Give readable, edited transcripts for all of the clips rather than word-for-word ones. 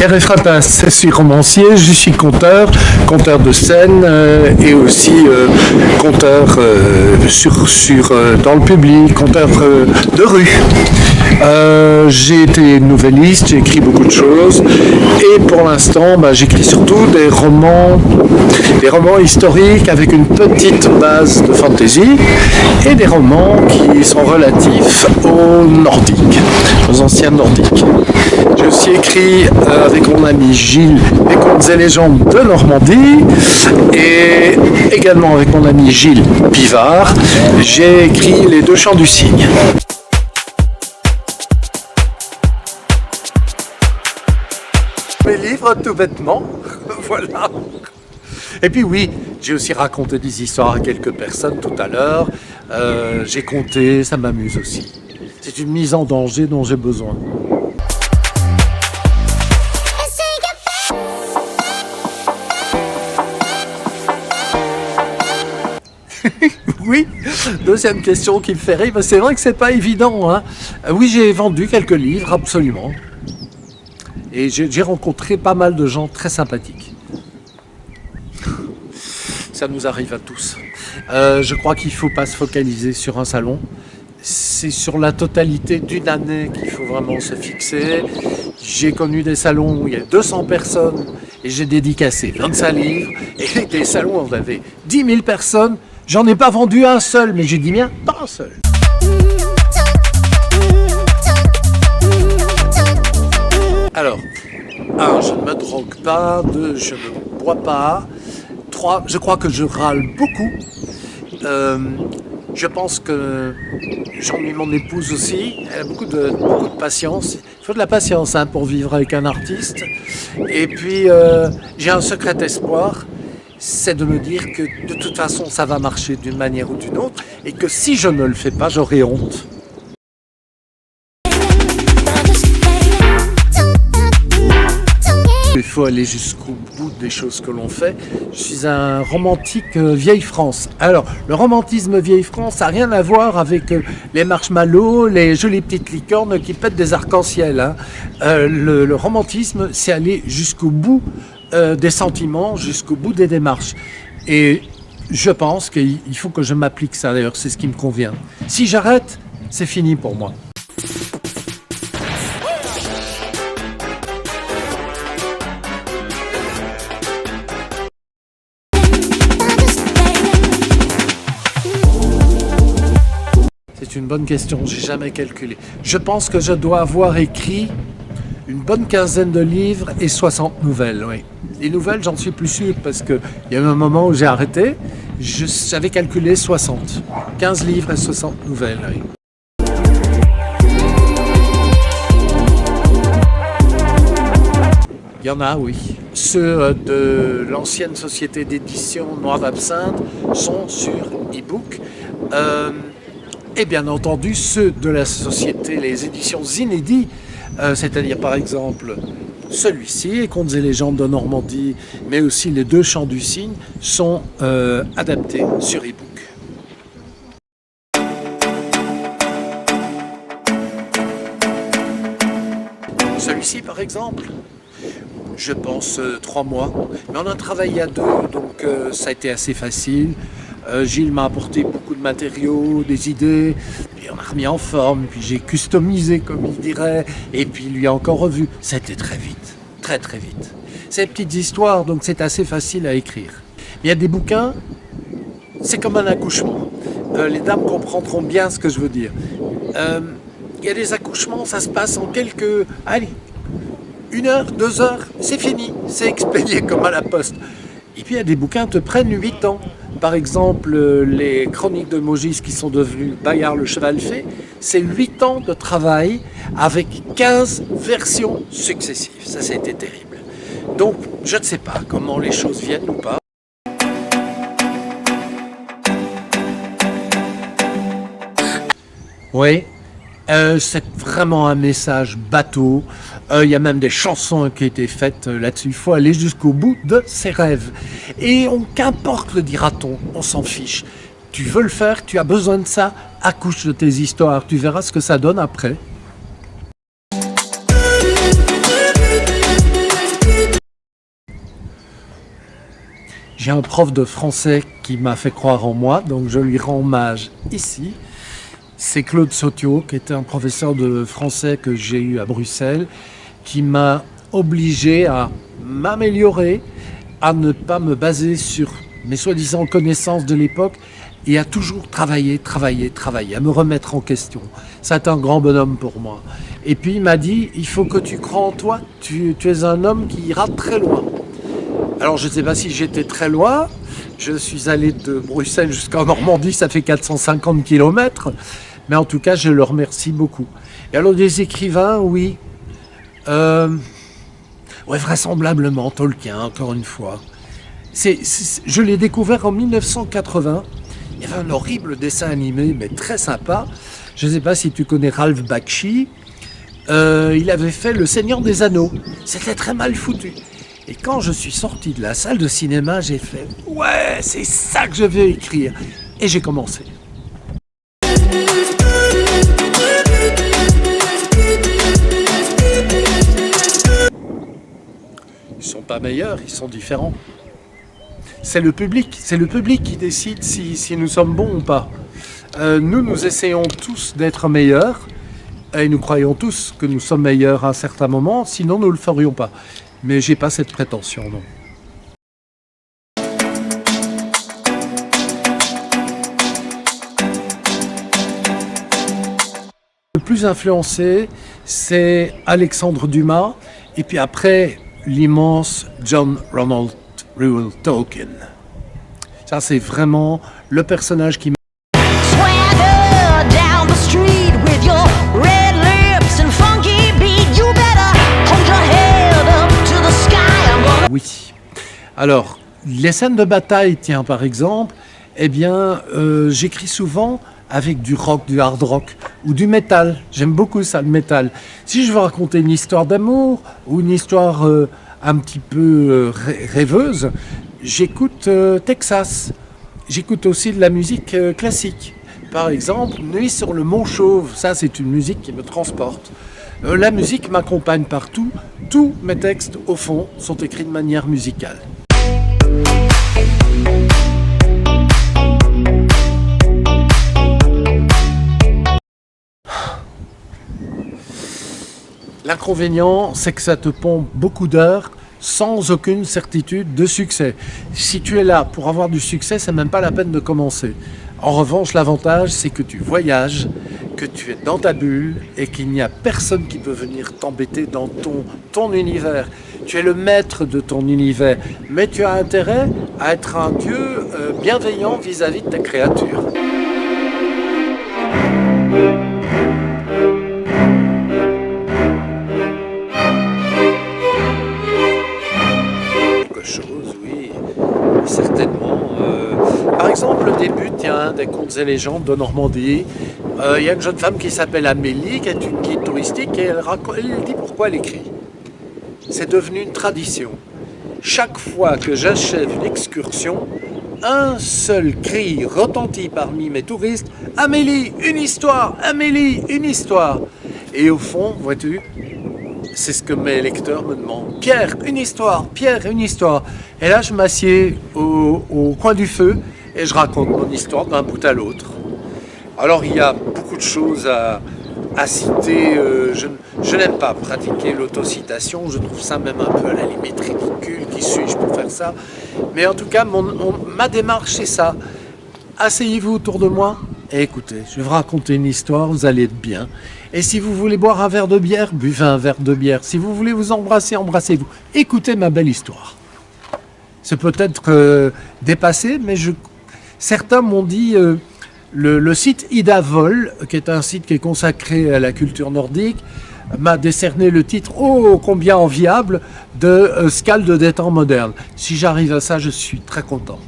Hervé Fratas, je suis romancier, je suis conteur, conteur de scène et aussi conteur dans le public, conteur de rue. J'ai été nouvelliste, j'ai écrit beaucoup de choses et pour l'instant j'écris surtout des romans historiques avec une petite base de fantasy et des romans qui sont relatifs aux nordiques, aux anciens nordiques. J'ai aussi écrit avec mon ami Gilles les contes et légendes de Normandie et également avec mon ami Gilles Pivard, j'ai écrit les deux chants du cygne. Mes livres tout bêtement, voilà. Et puis oui, j'ai aussi raconté des histoires à quelques personnes tout à l'heure, j'ai conté, ça m'amuse aussi. C'est une mise en danger dont j'ai besoin. Oui, deuxième question qui me fait rire, c'est vrai que c'est pas évident, hein. Oui, j'ai vendu quelques livres, absolument. Et j'ai rencontré pas mal de gens très sympathiques. Ça nous arrive à tous. Je crois qu'il ne faut pas se focaliser sur un salon. C'est sur la totalité d'une année qu'il faut vraiment se fixer. J'ai connu des salons où il y a 200 personnes et j'ai dédicacé 25 livres. Et des salons où on avait 10 000 personnes. J'en ai pas vendu un seul, mais j'ai dit bien pas un seul. Alors, 1, je ne me drogue pas, 2, je ne bois pas, 3, je crois que je râle beaucoup. Je pense que j'ennuie mon épouse aussi, elle a beaucoup de patience. Il faut de la patience pour vivre avec un artiste. Et puis, j'ai un secret espoir, c'est de me dire que de toute façon ça va marcher d'une manière ou d'une autre et que si je ne le fais pas, j'aurai honte. Il faut aller jusqu'au bout des choses que l'on fait. Je suis un romantique vieille France. Alors, le romantisme vieille France n'a rien à voir avec les marshmallows, les jolies petites licornes qui pètent des arcs-en-ciel, hein. Le romantisme, c'est aller jusqu'au bout des sentiments, jusqu'au bout des démarches. Et je pense qu'il faut que je m'applique ça, d'ailleurs, c'est ce qui me convient. Si j'arrête, c'est fini pour moi. C'est une bonne question, j'ai jamais calculé. Je pense que je dois avoir écrit une bonne quinzaine de livres et 60 nouvelles, oui. Les nouvelles, j'en suis plus sûr parce qu'il y a eu un moment où j'ai arrêté. J'avais calculé 60. 15 livres et 60 nouvelles, oui. Il y en a, oui. Ceux de l'ancienne société d'édition Noir d'Absinthe sont sur e-book. Et bien entendu, ceux de la société, les éditions Inédits, c'est-à-dire par exemple celui-ci, Contes et légendes de Normandie, mais aussi les deux chants du cygne, sont adaptés sur e-book. Celui-ci par exemple, je pense 3 mois, mais on a travaillé à 2, donc ça a été assez facile. Gilles m'a apporté beaucoup de matériaux, des idées, puis on a remis en forme, puis j'ai customisé comme il dirait, et puis il lui a encore revu. C'était très vite, très très vite. C'est des petites histoires, donc c'est assez facile à écrire. Il y a des bouquins, c'est comme un accouchement. Les dames comprendront bien ce que je veux dire. Il y a des accouchements, ça se passe en quelques... Allez, 1 heure, 2 heures, c'est fini, c'est expédié comme à la poste. Et puis il y a des bouquins qui te prennent 8 ans. Par exemple, les chroniques de Maugis qui sont devenues Bayard le cheval fait, c'est 8 ans de travail avec 15 versions successives. Ça a été terrible. Donc, je ne sais pas comment les choses viennent ou pas. Oui, c'est vraiment un message bateau. Il y a même des chansons qui ont été faites là-dessus. Il faut aller jusqu'au bout de ses rêves. Et qu'importe le dira-t-on, on s'en fiche. Tu veux le faire, tu as besoin de ça, accouche de tes histoires. Tu verras ce que ça donne après. J'ai un prof de français qui m'a fait croire en moi, donc je lui rends hommage ici. C'est Claude Sautiot, qui était un professeur de français que j'ai eu à Bruxelles, qui m'a obligé à m'améliorer, à ne pas me baser sur mes soi-disant connaissances de l'époque et à toujours travailler, à me remettre en question. C'est un grand bonhomme pour moi. Et puis il m'a dit, il faut que tu crois en toi, tu es un homme qui ira très loin. Alors je ne sais pas si j'étais très loin, je suis allé de Bruxelles jusqu'en Normandie, ça fait 450 km, mais en tout cas je le remercie beaucoup. Et alors des écrivains, oui, ouais, vraisemblablement Tolkien, encore une fois. Je l'ai découvert en 1980. Il y avait un horrible dessin animé, mais très sympa. Je ne sais pas si tu connais Ralph Bakshi. Il avait fait Le Seigneur des Anneaux. C'était très mal foutu. Et quand je suis sorti de la salle de cinéma, j'ai fait « Ouais, c'est ça que je veux écrire !» Et j'ai commencé. Ils ne sont pas meilleurs, ils sont différents. C'est le public qui décide si nous sommes bons ou pas. Nous essayons tous d'être meilleurs, et nous croyons tous que nous sommes meilleurs à un certain moment, sinon nous ne le ferions pas. Mais j'ai pas cette prétention, non. Le plus influencé, c'est Alexandre Dumas, et puis après, l'immense John Ronald Reuel Tolkien. Ça, c'est vraiment le personnage qui m'a... Oui. Alors, les scènes de bataille, tiens, par exemple, eh bien, j'écris souvent avec du rock, du hard rock ou du métal. J'aime beaucoup ça, le métal. Si je veux raconter une histoire d'amour ou une histoire un petit peu rêveuse, j'écoute Texas. J'écoute aussi de la musique classique. Par exemple, Nuit sur le Mont Chauve, ça c'est une musique qui me transporte. La musique m'accompagne partout. Tous mes textes, au fond, sont écrits de manière musicale. L'inconvénient, c'est que ça te pompe beaucoup d'heures sans aucune certitude de succès. Si tu es là pour avoir du succès, c'est même pas la peine de commencer. En revanche, l'avantage, c'est que tu voyages, que tu es dans ta bulle et qu'il n'y a personne qui peut venir t'embêter dans ton univers. Tu es le maître de ton univers, mais tu as intérêt à être un Dieu bienveillant vis-à-vis de ta créature. Quelque chose, oui, certainement. Par exemple, le début, tiens, des contes et légendes de Normandie. Il y a une jeune femme qui s'appelle Amélie, qui est une guide touristique, et elle dit pourquoi elle écrit. C'est devenu une tradition. Chaque fois que j'achève une excursion, un seul cri retentit parmi mes touristes « Amélie, une histoire! Amélie, une histoire !» Et au fond, vois-tu, c'est ce que mes lecteurs me demandent. « Pierre, une histoire! Pierre, une histoire !» Et là, je m'assieds au coin du feu et je raconte mon histoire d'un bout à l'autre. Alors, il y a beaucoup de choses à citer. Je n'aime pas pratiquer l'autocitation. Je trouve ça même un peu à la limite ridicule. Qui suis-je pour faire ça? Mais en tout cas, ma démarche, c'est ça. Asseyez-vous autour de moi et écoutez, je vais vous raconter une histoire, vous allez être bien. Et si vous voulez boire un verre de bière, buvez un verre de bière. Si vous voulez vous embrasser, embrassez-vous. Écoutez ma belle histoire. C'est peut-être dépassé, mais certains m'ont dit... Le site Idavol, qui est un site qui est consacré à la culture nordique, m'a décerné le titre « Oh, combien enviable !» de Skald des temps modernes. Si j'arrive à ça, je suis très content.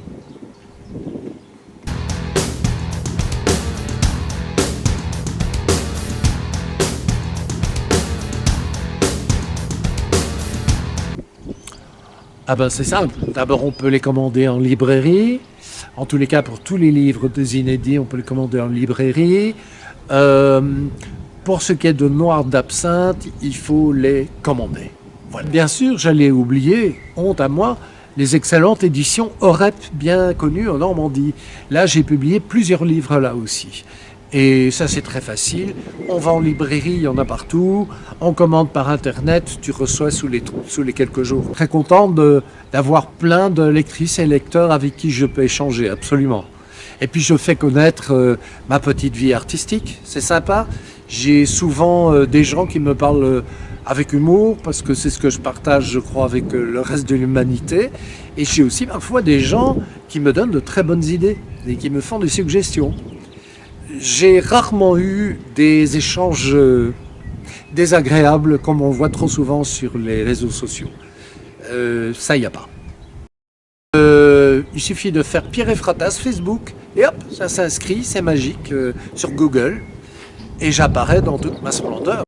Ah ben c'est simple. D'abord, on peut les commander en librairie. En tous les cas, pour tous les livres des inédits, on peut les commander en librairie. Pour ce qui est de noir d'absinthe, il faut les commander. Voilà. Bien sûr, j'allais oublier, honte à moi, les excellentes éditions Orep, bien connues en Normandie. Là, j'ai publié plusieurs livres là aussi. Et ça, c'est très facile. On va en librairie, il y en a partout. On commande par Internet, tu reçois sous les quelques jours. Très content d'avoir plein de lectrices et lecteurs avec qui je peux échanger, absolument. Et puis, je fais connaître ma petite vie artistique. C'est sympa. J'ai souvent des gens qui me parlent avec humour, parce que c'est ce que je partage, je crois, avec le reste de l'humanité. Et j'ai aussi parfois des gens qui me donnent de très bonnes idées et qui me font des suggestions. J'ai rarement eu des échanges désagréables comme on voit trop souvent sur les réseaux sociaux. Ça, il n'y a pas. Il suffit de faire Pierre Fratas Facebook et hop, ça s'inscrit, c'est magique, sur Google. Et j'apparais dans toute ma splendeur.